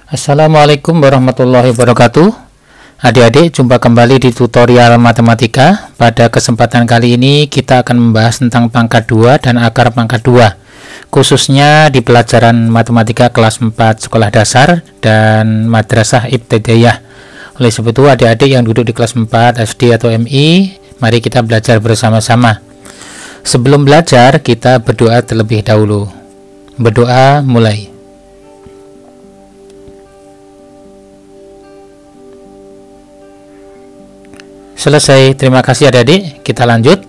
Assalamualaikum warahmatullahi wabarakatuh. Adik-adik, jumpa kembali di tutorial matematika. Pada kesempatan kali ini kita akan membahas tentang pangkat 2 dan akar pangkat 2, khususnya di pelajaran matematika kelas 4 sekolah dasar dan madrasah ibtidaiyah. Oleh sebab itu, adik-adik yang duduk di kelas 4 SD atau MI, mari kita belajar bersama-sama. Sebelum belajar, kita berdoa terlebih dahulu. Berdoa mulai. Selesai, terima kasih adik-adik. Kita lanjut.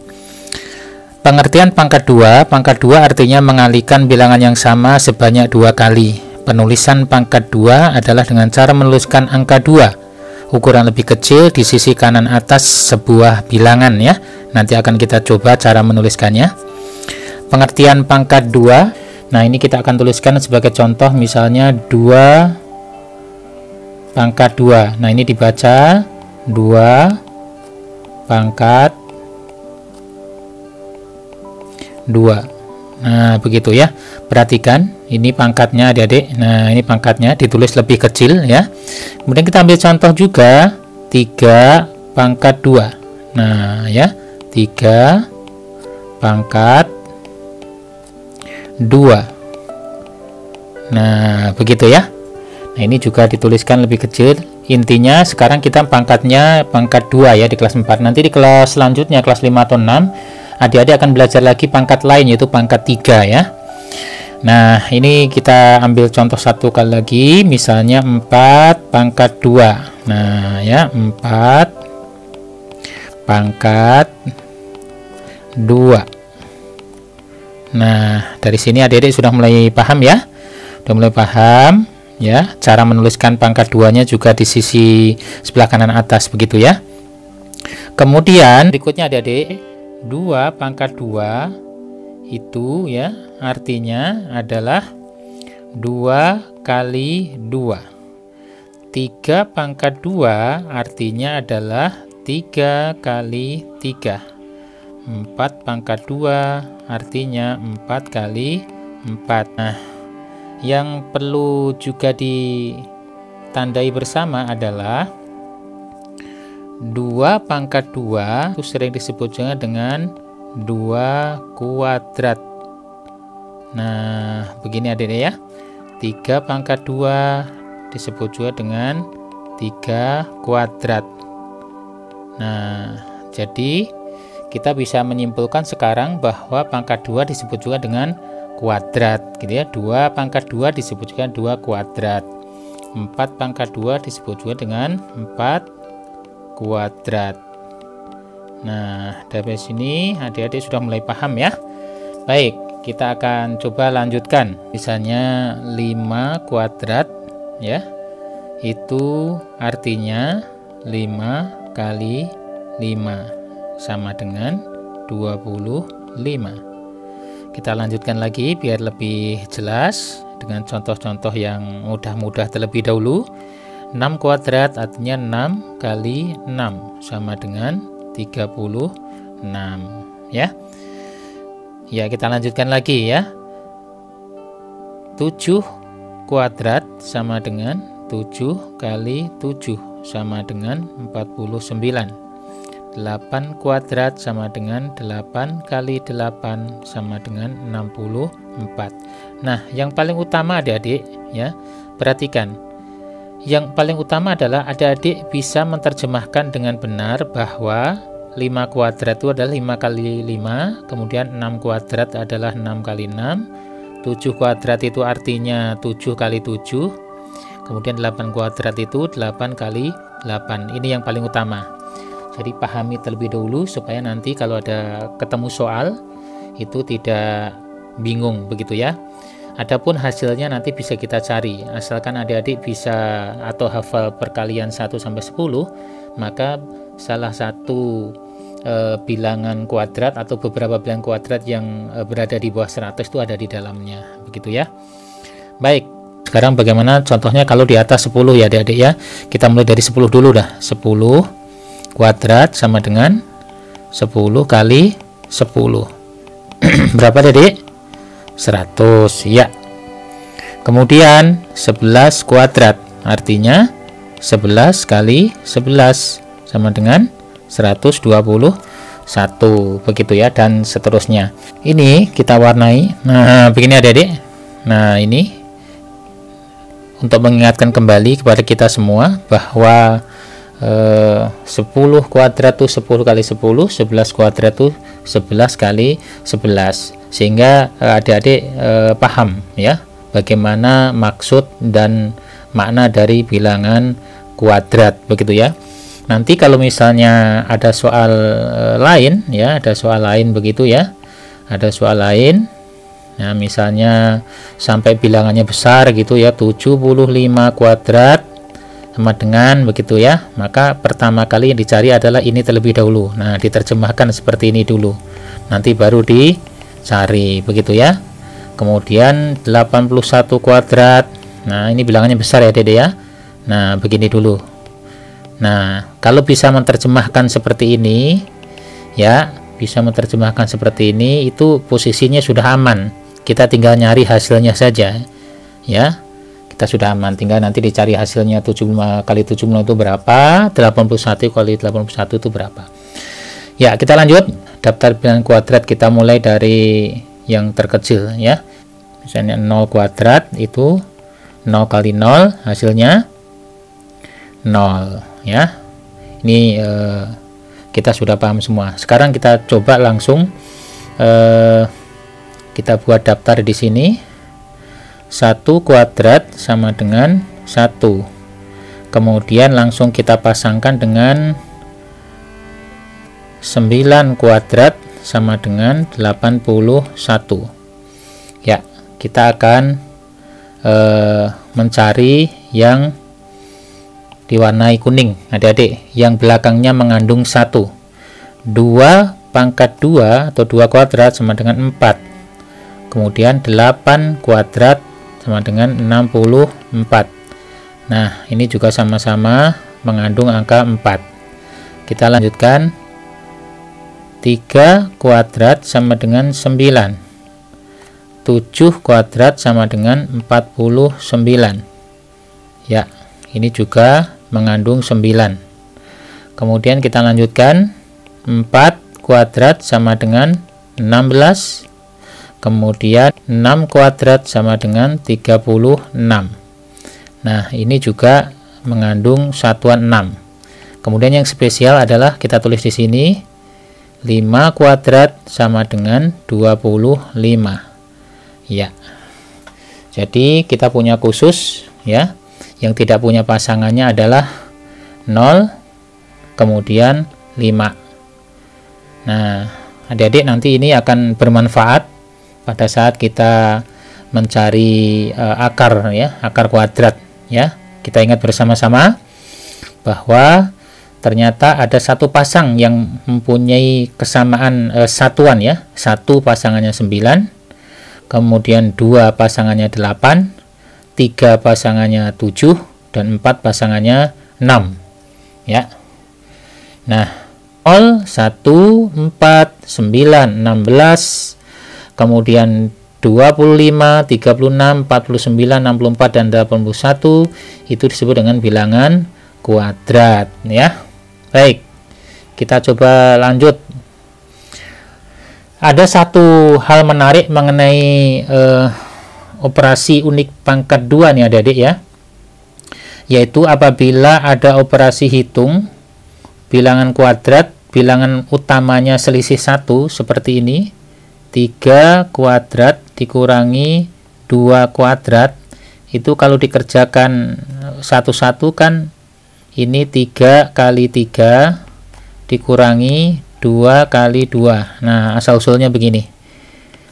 Pengertian pangkat 2. Pangkat 2 artinya mengalihkan bilangan yang sama sebanyak 2 kali. Penulisan pangkat 2 adalah dengan cara menuliskan angka 2, ukuran lebih kecil di sisi kanan atas sebuah bilangan ya. Nanti akan kita coba cara menuliskannya. Pengertian pangkat 2. Nah, ini kita akan tuliskan sebagai contoh, misalnya 2 pangkat 2. Nah, ini dibaca 2 pangkat 2. Nah, begitu ya. Perhatikan, ini pangkatnya adik-adik. Nah, ini pangkatnya ditulis lebih kecil ya. Kemudian kita ambil contoh juga 3 pangkat 2. Nah, ya, 3 pangkat 2. Nah, begitu ya. Nah, ini juga dituliskan lebih kecil. Intinya sekarang kita pangkatnya pangkat 2 ya di kelas 4. Nanti di kelas selanjutnya, kelas 5 atau 6, adik-adik akan belajar lagi pangkat lain, yaitu pangkat 3 ya. Nah, ini kita ambil contoh satu kali lagi, misalnya 4 pangkat 2. Nah, ya, 4 pangkat 2. Nah, dari sini adik-adik sudah mulai paham ya. Sudah mulai paham ya, cara menuliskan pangkat 2-nya juga di sisi sebelah kanan atas begitu ya. Kemudian berikutnya adik-adik, 2 pangkat 2 itu ya artinya adalah 2 kali 2. 3 pangkat 2 artinya adalah 3 kali 3. 4 pangkat 2 artinya 4 kali 4. Nah, yang perlu juga ditandai bersama adalah 2 pangkat 2 itu sering disebut juga dengan 2 kuadrat. Nah, begini adik-adik ya. 3 pangkat 2 disebut juga dengan 3 kuadrat. Nah, jadi kita bisa menyimpulkan sekarang bahwa pangkat 2 disebut juga dengan kuadrat gitu ya. 2 pangkat 2 disebut juga 2 kuadrat. 4 pangkat 2 disebut juga dengan 4 kuadrat. Nah, dari sini adik-adik sudah mulai paham ya. Baik, kita akan coba lanjutkan. Misalnya 5 kuadrat ya. Itu artinya 5 kali 5 sama dengan 25. Kita lanjutkan lagi biar lebih jelas dengan contoh-contoh yang mudah-mudah terlebih dahulu. 6 kuadrat artinya 6 kali 6 sama dengan 36 ya. Ya, kita lanjutkan lagi ya. 7 kuadrat sama dengan 7 kali 7 sama dengan 49. 8 kuadrat sama dengan 8 kali 8 sama dengan 64. Nah, yang paling utama adik-adik ya, perhatikan. Yang paling utama adalah adik-adik bisa menerjemahkan dengan benar bahwa 5 kuadrat itu adalah 5 kali 5, kemudian 6 kuadrat adalah 6 kali 6, 7 kuadrat itu artinya 7 kali 7, kemudian 8 kuadrat itu 8 kali 8. Ini yang paling utama. Jadi pahami terlebih dahulu supaya nanti kalau ada ketemu soal itu tidak bingung begitu ya. Adapun hasilnya nanti bisa kita cari. Asalkan adik-adik bisa atau hafal perkalian 1 sampai 10, maka salah satu bilangan kuadrat atau beberapa bilangan kuadrat yang berada di bawah 100 itu ada di dalamnya. Begitu ya. Baik, sekarang bagaimana contohnya kalau di atas 10 ya adik-adik ya. Kita mulai dari 10 dulu dah. 10 kuadrat sama dengan 10 kali 10. Berapa adik? 100 ya. Kemudian 11 kuadrat Artinya 11 kali 11 sama dengan 121. Begitu ya, dan seterusnya. Ini kita warnai. Nah, begini adik-adik. Nah, ini untuk mengingatkan kembali kepada kita semua bahwa 10 kuadrat itu 10 kali 10, 11 kuadrat itu 11 kali 11, sehingga adik-adik paham ya bagaimana maksud dan makna dari bilangan kuadrat, begitu ya. Nanti kalau misalnya ada soal lain ya, ada soal lain begitu ya, ada soal lain. Nah, misalnya sampai bilangannya besar gitu ya, 75 kuadrat sama dengan begitu ya, maka pertama kali yang dicari adalah ini terlebih dahulu. Nah, diterjemahkan seperti ini dulu, nanti baru dicari begitu ya. Kemudian 81 kuadrat. Nah, ini bilangannya besar ya Dede ya. Nah, begini dulu. Nah, kalau bisa menerjemahkan seperti ini ya, bisa menerjemahkan seperti ini, itu posisinya sudah aman. Kita tinggal nyari hasilnya saja ya, kita sudah aman, tinggal nanti dicari hasilnya. 75 kali 75 itu berapa, 81 kali 81 itu berapa ya. Kita lanjut daftar bilangan kuadrat, kita mulai dari yang terkecil ya. Misalnya 0 kuadrat itu 0 kali 0 hasilnya 0 ya. Ini kita sudah paham semua. Sekarang kita coba langsung kita buat daftar di sini. 1 kuadrat sama dengan 1. Kemudian langsung kita pasangkan dengan 9 kuadrat sama dengan 81. Ya, kita akan mencari yang diwarnai kuning adik-adik, yang belakangnya mengandung 1. 2 pangkat 2 atau 2 kuadrat sama dengan 4. Kemudian 8 kuadrat sama dengan 64. Nah, ini juga sama-sama mengandung angka 4. Kita lanjutkan. 3 kuadrat sama dengan 9. 7 kuadrat sama dengan 49. Ya, ini juga mengandung 9. Kemudian kita lanjutkan. 4 kuadrat sama dengan 16. Kemudian 6 kuadrat sama dengan 36. Nah, ini juga mengandung satuan 6. Kemudian yang spesial adalah kita tulis di sini 5 kuadrat sama dengan 25. Ya. Jadi kita punya khusus ya. Yang tidak punya pasangannya adalah 0 kemudian 5. Nah, adik-adik nanti ini akan bermanfaat pada saat kita mencari akar ya, akar kuadrat ya. Kita ingat bersama-sama bahwa ternyata ada satu pasang yang mempunyai kesamaan satuan ya. 1 pasangannya 9, kemudian 2 pasangannya 8, 3 pasangannya 7, dan 4 pasangannya 6 ya. Nah, 0, 1, 4, 9, 16, kemudian 25, 36, 49, 64, dan 81 itu disebut dengan bilangan kuadrat ya. Baik, kita coba lanjut. Ada satu hal menarik mengenai operasi unik pangkat 2 nih adik-adik ya, yaitu apabila ada operasi hitung bilangan kuadrat, bilangan utamanya selisih 1 seperti ini, 3 kuadrat dikurangi 2 kuadrat, itu kalau dikerjakan satu-satu kan ini 3 kali 3 dikurangi 2 kali 2. Nah, asal-usulnya begini.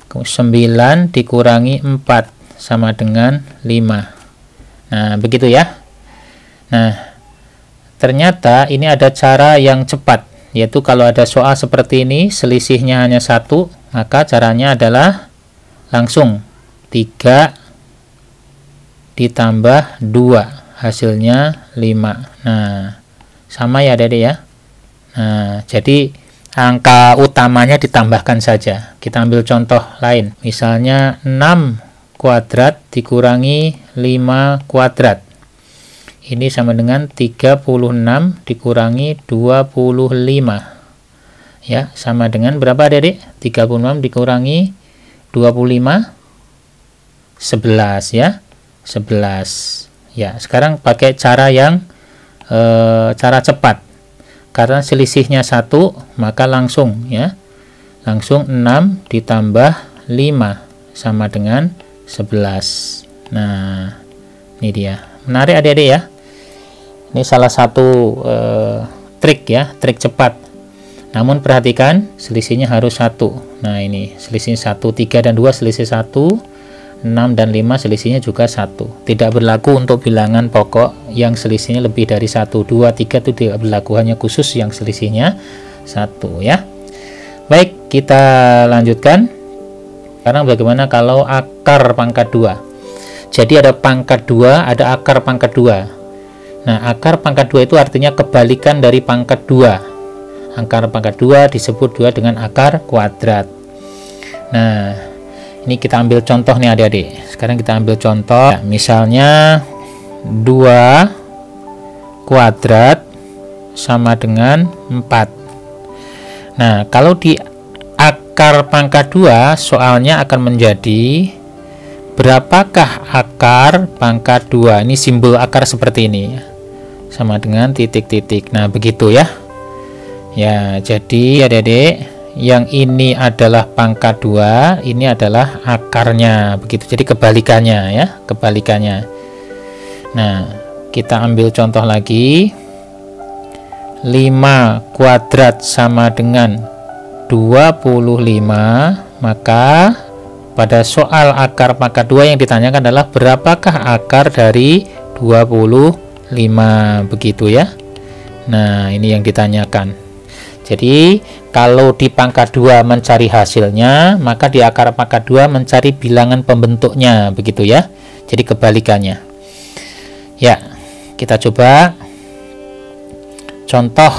9 dikurangi 4 sama dengan 5. Nah, begitu ya. Nah, ternyata ini ada cara yang cepat, yaitu kalau ada soal seperti ini selisihnya hanya 1, maka caranya adalah langsung 3 ditambah 2 hasilnya 5. Nah, sama ya adik-adik ya. Nah, jadi angka utamanya ditambahkan saja. Kita ambil contoh lain, misalnya 6 kuadrat dikurangi 5 kuadrat. Ini sama dengan 36 dikurangi 25. Ya, sama dengan berapa adik-adik? 36 dikurangi 25, 11 ya. 11. Ya, sekarang pakai cara yang cara cepat. Karena selisihnya 1, maka langsung ya. Langsung 6 ditambah 5 sama dengan 11. Nah, ini dia. Menarik adik-adik ya. Ini salah satu trik ya, trik cepat. Namun perhatikan selisihnya harus 1. Nah, ini selisih 1, 3 dan 2 selisih 1, 6 dan 5 selisihnya juga 1. Tidak berlaku untuk bilangan pokok yang selisihnya lebih dari 1, 2, 3 itu tidak berlaku, hanya khusus yang selisihnya 1 ya. Baik, kita lanjutkan. Sekarang bagaimana kalau akar pangkat 2? Jadi ada pangkat 2, ada akar pangkat 2. Nah, akar pangkat 2 itu artinya kebalikan dari pangkat 2. Akar pangkat 2 disebut 2 dengan akar kuadrat. Nah, ini kita ambil contoh nih adik-adik. Sekarang kita ambil contoh. Misalnya 2 kuadrat sama dengan 4. Nah, kalau di akar pangkat 2 soalnya akan menjadi berapakah akar pangkat 2? Ini simbol akar seperti ini. Sama dengan titik-titik. Nah, begitu ya. Ya, jadi adik-adik, yang ini adalah pangkat 2, ini adalah akarnya. Begitu. Jadi kebalikannya ya, kebalikannya. Nah, kita ambil contoh lagi. 5 kuadrat sama dengan 25, maka pada soal akar pangkat 2 yang ditanyakan adalah berapakah akar dari 25, begitu ya. Nah, ini yang ditanyakan. Jadi kalau di pangkat 2 mencari hasilnya, maka di akar pangkat 2 mencari bilangan pembentuknya, begitu ya. Jadi kebalikannya. Ya, kita coba contoh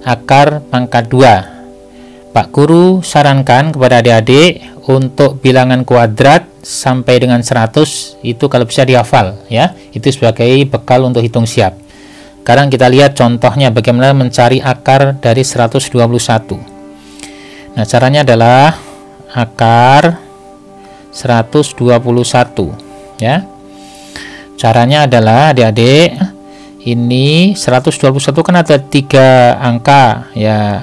akar pangkat 2. Pak Guru sarankan kepada adik-adik untuk bilangan kuadrat sampai dengan 100 itu kalau bisa dihafal ya. Itu sebagai bekal untuk hitung siap. Sekarang kita lihat contohnya bagaimana mencari akar dari 121. Nah, caranya adalah akar 121 ya. Caranya adalah adik-adik, ini 121 kan ada 3 angka ya,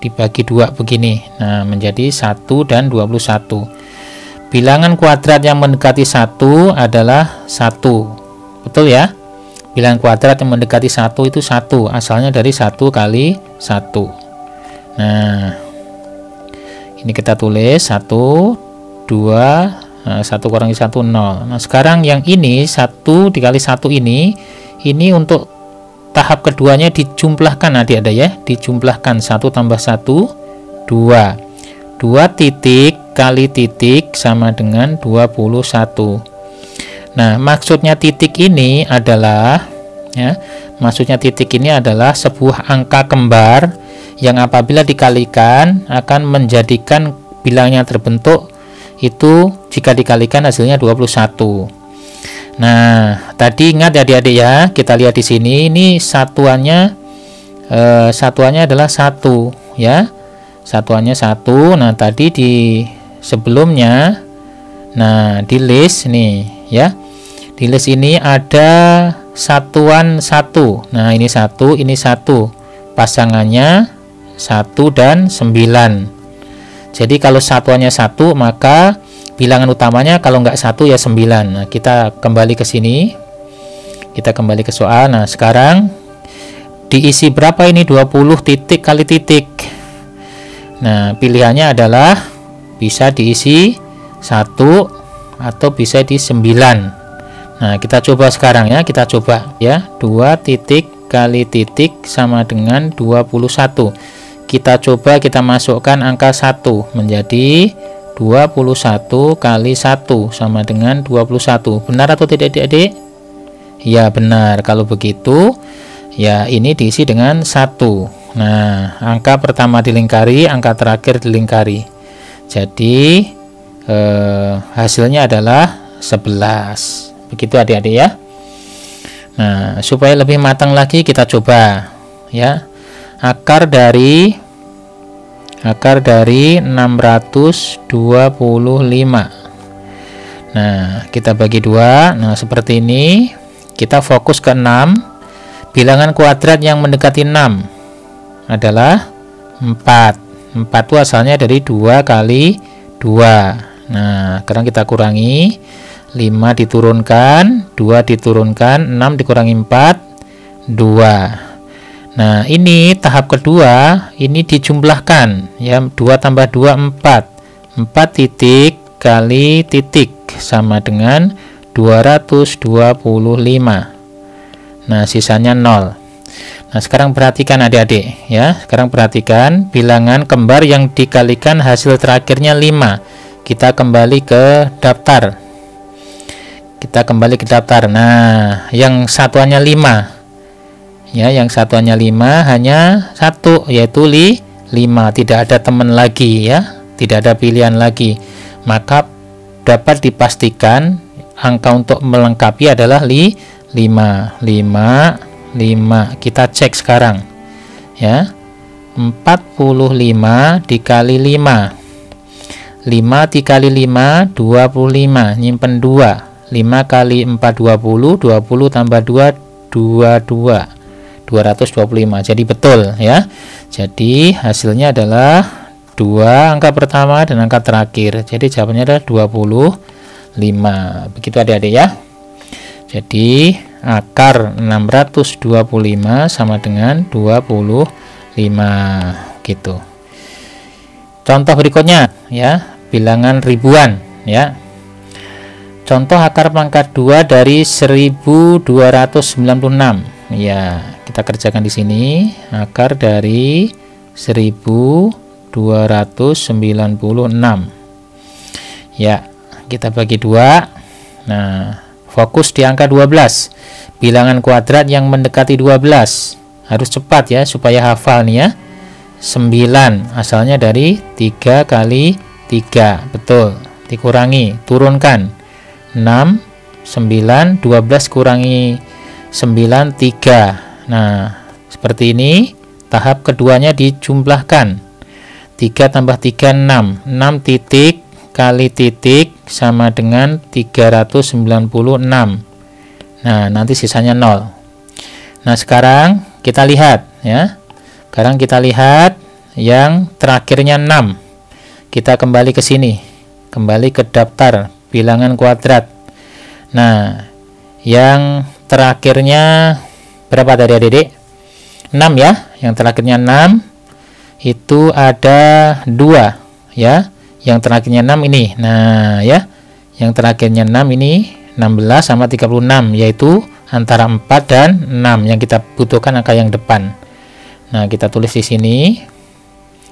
dibagi 2 begini. Nah, menjadi 1 dan 21. Bilangan kuadrat yang mendekati 1 adalah 1. Betul ya? Bilangan kuadrat yang mendekati 1 itu 1. Asalnya dari 1 kali 1. Nah, ini kita tulis 1, 2, 1 kurangi 1, 0. Nah, sekarang yang ini 1 dikali 1 ini untuk tahap keduanya dijumlahkan adik-adik ya, dijumlahkan 1 tambah 1, 2. 2 titik kali titik sama dengan 21. Nah, maksudnya titik ini adalah ya, maksudnya titik ini adalah sebuah angka kembar yang apabila dikalikan akan menjadikan bilangan yang terbentuk itu jika dikalikan hasilnya 21. Nah, tadi ingat ya adik-adik ya, kita lihat di sini ini satuannya adalah 1 ya. Satuannya 1. Nah, tadi di sebelumnya di list nih ya. Di list ini ada satuan 1. Nah, ini 1, ini 1. Pasangannya 1 dan 9. Jadi kalau satuannya 1, maka bilangan utamanya kalau nggak 1 ya 9. Nah, kita kembali ke sini. Kita kembali ke soal. Nah, sekarang diisi berapa ini? 20 titik kali titik. Nah, pilihannya adalah bisa diisi 1 atau bisa di 9. Nah, kita coba sekarang ya, kita coba ya. 2 titik kali titik sama dengan 21. Kita coba kita masukkan angka 1 menjadi 21 kali 1 sama dengan 21. Benar atau tidak adik-adik? Ya, benar. Kalau begitu ya ini diisi dengan 1. Nah, angka pertama dilingkari, angka terakhir dilingkari. Jadi hasilnya adalah 11. Begitu adik-adik ya. Nah, supaya lebih matang lagi kita coba ya. Akar dari 625. Nah, kita bagi 2. Nah, seperti ini. Kita fokus ke 6. Bilangan kuadrat yang mendekati 6 adalah 4. 4 itu asalnya dari 2 kali 2. Nah, sekarang kita kurangi. 5 diturunkan, 2 diturunkan, 6 dikurangi 4, 2. Nah, ini tahap kedua, ini dijumlahkan ya, 2 tambah 2 4. 4 titik kali titik sama dengan 225. Nah, sisanya 0. Nah, sekarang perhatikan adik-adik ya. Sekarang perhatikan bilangan kembar yang dikalikan hasil terakhirnya 5. Kita kembali ke daftar. Nah, yang satuannya 5. Ya, yang satuannya 5 hanya 1, yaitu 5. Tidak ada teman lagi ya. Tidak ada pilihan lagi. Maka dapat dipastikan angka untuk melengkapi adalah 5. Kita cek sekarang ya. 45 dikali 5. 5 dikali 5 25, nyimpen 2. 5 kali 4 20, 20 tambah 2 22, 225. Jadi betul ya. Jadi hasilnya adalah 2 angka pertama dan angka terakhir. Jadi jawabannya adalah 25. Begitu adik-adik ya. Jadi akar 625 sama dengan 25 gitu. Contoh berikutnya ya, bilangan ribuan ya. Contoh akar pangkat 2 dari 1296. Ya, kita kerjakan di sini. Akar dari 1296. Ya, kita bagi 2. Nah, fokus di angka 12. Bilangan kuadrat yang mendekati 12. Harus cepat ya supaya hafal nih ya. 9 asalnya dari 3 kali 3. Betul. Dikurangi, turunkan. 6, 9, 12 kurangi 9, 3. Nah, seperti ini. Tahap keduanya dijumlahkan. 3 tambah 3, 6. 6 titik kali titik sama dengan 396. Nah, nanti sisanya 0. Nah, sekarang kita lihat ya. Sekarang kita lihat yang terakhirnya 6. Kita kembali ke sini. Kembali ke daftar bilangan kuadrat. Nah, yang terakhirnya berapa tadi adik-adik? 6 ya. Yang terakhirnya 6 itu ada 2 ya. Yang terakhirnya 6 ini. Nah, ya. Yang terakhirnya 6 ini 16 sama 36, yaitu antara 4 dan 6 yang kita butuhkan angka yang depan. Nah, kita tulis di sini.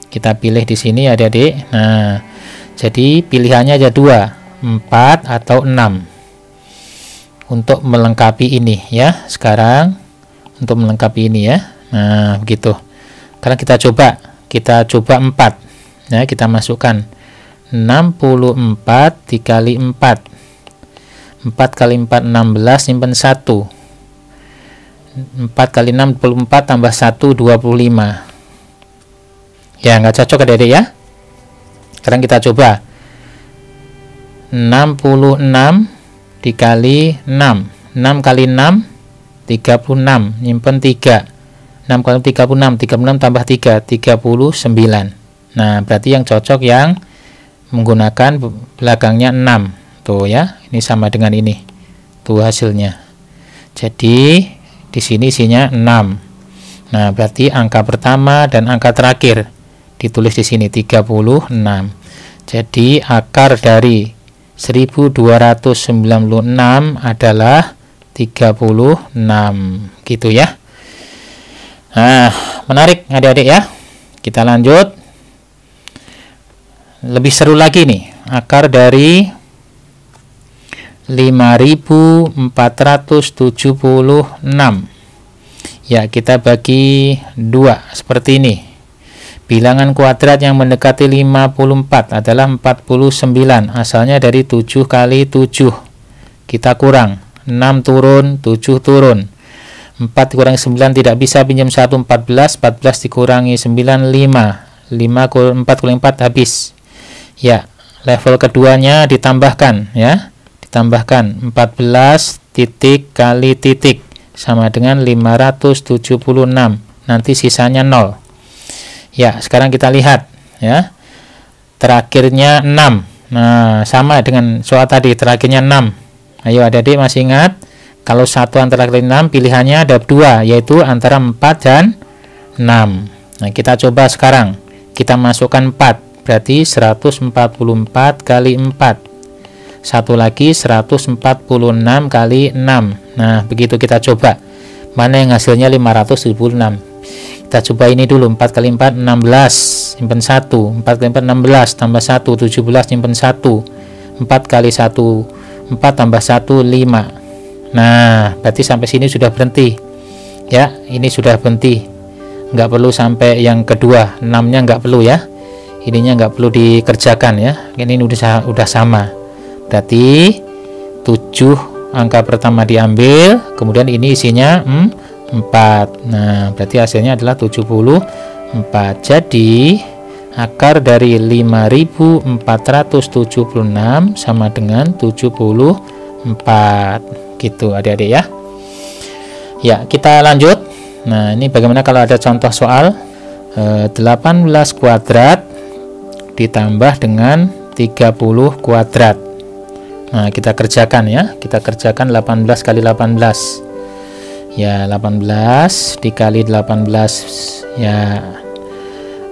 Kita pilih di sini adik-adik. Nah, jadi pilihannya ada 2. 4 atau 6 untuk melengkapi ini ya. Sekarang untuk melengkapi ini ya. Nah, begitu. Sekarang kita coba 4 ya. Kita masukkan 64 dikali 4. 4 kali 4 16, simpen 1. 4 kali 6 24 tambah 1 25. Ya, nggak cocok adik-adik ya. Sekarang kita coba 66 dikali 6. 6 kali 6 36, nyimpen 3. 6 kali 36, 36 tambah 3 39. Nah, berarti yang cocok yang menggunakan belakangnya 6. Tuh ya, ini sama dengan ini. Tuh hasilnya. Jadi di sini isinya 6. Nah, berarti angka pertama dan angka terakhir ditulis di sini 36. Jadi akar dari 1296 adalah 36 gitu ya. Nah, menarik adik-adik ya. Kita lanjut. Lebih seru lagi nih. Akar dari 5476. Ya, kita bagi 2 seperti ini. Bilangan kuadrat yang mendekati 54 adalah 49. Asalnya dari 7 kali 7. Kita kurang. 6 turun, 7 turun. 4 dikurangi 9 tidak bisa, pinjam 1 14, 14 dikurangi 9 5, 4 kurangi 4 habis. Ya, level keduanya ditambahkan ya. Ditambahkan 14 titik kali titik sama dengan 576. Nanti sisanya 0. Ya, sekarang kita lihat ya. Terakhirnya 6. Nah, sama dengan soal tadi, terakhirnya 6. Ayo adik-adik masih ingat? Kalau satu antara 6, pilihannya ada 2, yaitu antara 4 dan 6. Nah, kita coba sekarang. Kita masukkan 4, berarti 144 kali 4. Satu lagi 146 kali 6. Nah, begitu kita coba. Mana yang hasilnya 576. Kita coba ini dulu. 4 kali 4, 16. Simpen 1. 4 kali 4, 16. Tambah 1, 17. Simpen 1. 4 kali 1, 4 tambah 1, 5. Nah, berarti sampai sini sudah berhenti ya. Ini sudah berhenti, nggak perlu sampai yang kedua. 6-nya nggak perlu ya, ininya nggak perlu dikerjakan ya. Ini udah sama. Berarti 7 angka pertama diambil, kemudian ini isinya 4. Nah, berarti hasilnya adalah 74. Jadi akar dari 5476 sama dengan 74. Gitu adik-adik ya. Ya, kita lanjut. Nah, ini bagaimana kalau ada contoh soal 18 kuadrat ditambah dengan 30 kuadrat. Nah, kita kerjakan ya. Kita kerjakan 18 kali 18. Ya, 18 dikali 18 ya.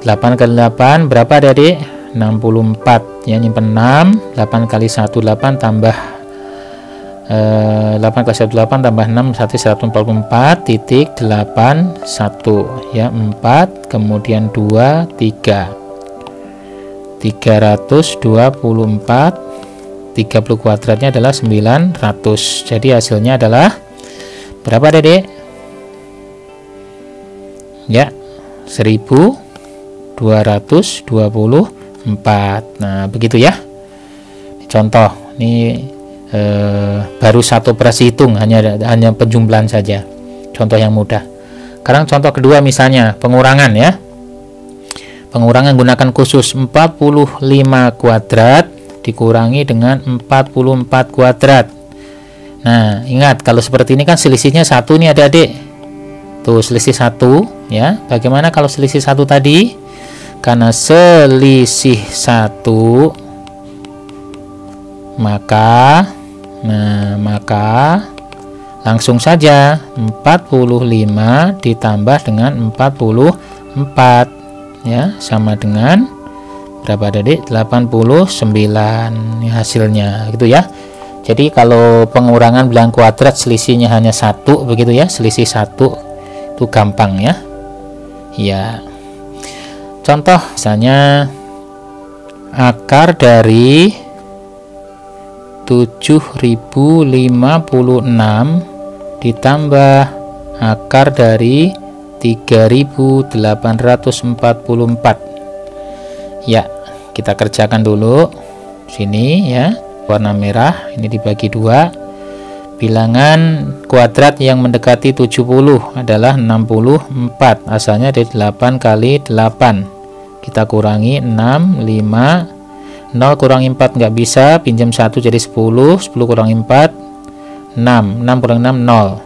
8 kali 8 berapa adik-adik? 64 ya, nyimpen 6. 8 kali 1 8 tambah 8 kali 1 8 tambah 6 144 titik 81 ya, 4 kemudian 2 3 324. 30 kuadratnya adalah 900. Jadi hasilnya adalah berapa Dede? Ya, 1224. Nah, begitu ya. Contoh ini baru satu operasi hitung, hanya penjumlahan saja, contoh yang mudah. Sekarang contoh kedua, misalnya pengurangan ya. Pengurangan gunakan khusus. 45 kuadrat dikurangi dengan 44 kuadrat. Nah, ingat kalau seperti ini kan selisihnya 1 nih adik-adik. Tuh, selisih 1 ya. Bagaimana kalau selisih 1 tadi? Karena selisih 1 maka langsung saja 45 ditambah dengan 44 ya, sama dengan berapa Adik? 89 hasilnya gitu ya. Jadi kalau pengurangan bilang kuadrat selisihnya hanya 1 begitu ya, selisih 1 itu gampang ya. Ya. Contoh misalnya akar dari 7056 ditambah akar dari 3844. Ya, kita kerjakan dulu sini ya. Warna merah ini dibagi 2. Bilangan kuadrat yang mendekati 70 adalah 64. Asalnya dari 8 kali 8. Kita kurangi 6, 5. 0 kurangi 4 nggak bisa, pinjam 1 jadi 10. 10 kurangi 4 6. 6 kurangi 6 0.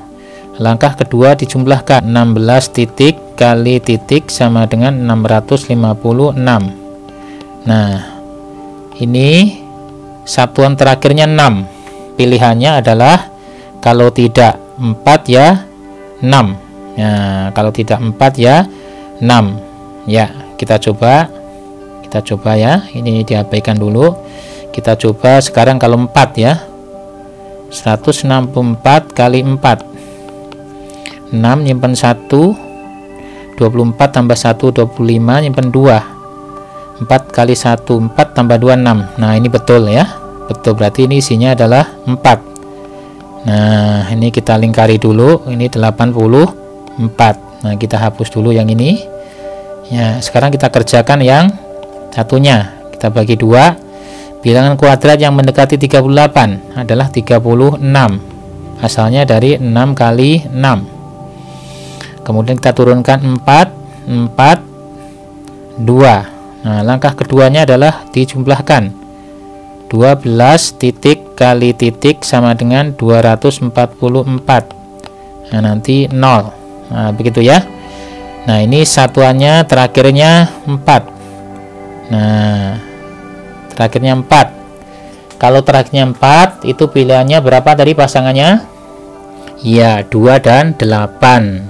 Langkah kedua dijumlahkan. 16 titik kali titik sama dengan 656. Nah, ini satuan terakhirnya 6. Pilihannya adalah kalau tidak 4 ya 6. Nah, kalau tidak 4 ya 6. Ya, kita coba ya. Ini diabaikan dulu. Kita coba sekarang kalau 4 ya. 164 kali 4. 6 nyimpen 1. 24 tambah 1 25, nyimpen 2. 4 kali 1 4 tambah 2 6. Nah, ini betul ya. Betul, berarti ini isinya adalah 4. Nah, ini kita lingkari dulu. Ini 84. Nah, kita hapus dulu yang ini. Ya, sekarang kita kerjakan yang satunya. Kita bagi 2. Bilangan kuadrat yang mendekati 38 adalah 36. Asalnya dari 6 kali 6. kemudian kita turunkan 4, 4, 2. Nah, langkah keduanya adalah dijumlahkan. 12 titik kali titik sama dengan 244. Nah, nanti 0. Nah, begitu ya. Nah, ini satuannya terakhirnya 4. Nah, terakhirnya 4. Kalau terakhirnya 4, itu pilihannya berapa tadi pasangannya? Ya, 2 dan 8.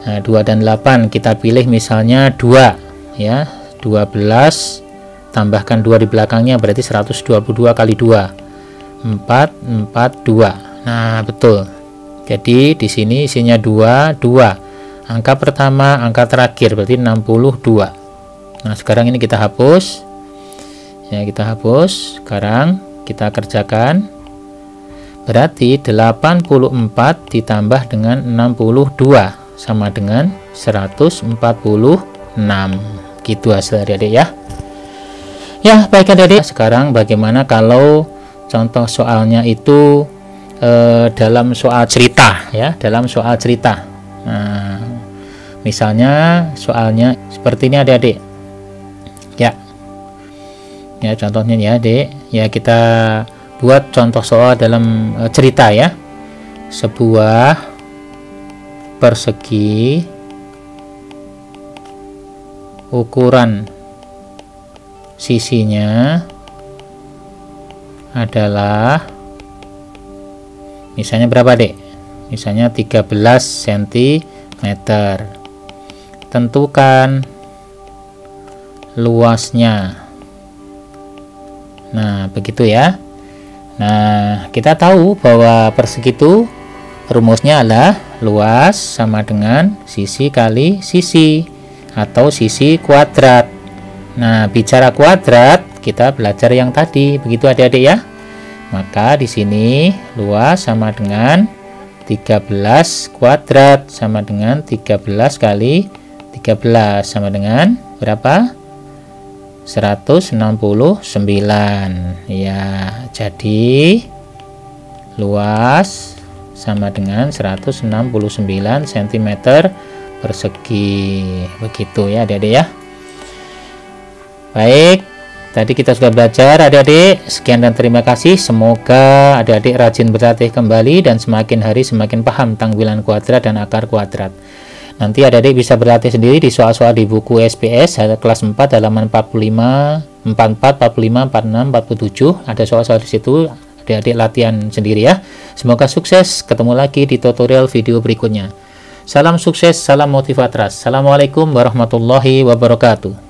Nah, 2 dan 8 kita pilih misalnya 2 ya. 12 tambahkan 2 di belakangnya berarti 122 kali 2. 4, 4, 2. Nah, betul. Jadi di sini isinya 2, 2. Angka pertama, angka terakhir berarti 62. Nah, sekarang ini kita hapus. Ya, kita hapus. Sekarang kita kerjakan. Berarti 84 ditambah dengan 62 sama dengan 146. Gitu hasil adik-adik ya. Ya, baik adik-adik. Sekarang bagaimana kalau contoh soalnya itu dalam soal cerita ya, dalam soal cerita. Nah, misalnya soalnya seperti ini adik-adik. Ya, contohnya ya adik. Ya, kita buat contoh soal dalam cerita ya. Sebuah persegi ukuran sisinya adalah misalnya berapa dek? Misalnya 13 cm. Tentukan luasnya. Nah, begitu ya. Nah, kita tahu bahwa persegi itu rumusnya adalah luas sama dengan sisi kali sisi atau sisi kuadrat. Nah, bicara kuadrat kita belajar yang tadi, begitu adik-adik ya. Maka di sini luas sama dengan 13 kuadrat sama dengan 13 kali 13 sama dengan berapa? 169. Ya, jadi luas sama dengan 169 cm persegi. Begitu ya adik-adik ya. Baik, tadi kita sudah belajar adik-adik. Sekian dan terima kasih. Semoga adik-adik rajin berlatih kembali dan semakin hari semakin paham tentang bilangan kuadrat dan akar kuadrat. Nanti adik-adik bisa berlatih sendiri di soal-soal di buku SPS kelas 4 halaman 45, 44, 45, 46, 47. Ada soal-soal di situ. Adik-adik latihan sendiri ya. Semoga sukses. Ketemu lagi di tutorial video berikutnya. Salam sukses, salam motivatras. Assalamualaikum warahmatullahi wabarakatuh.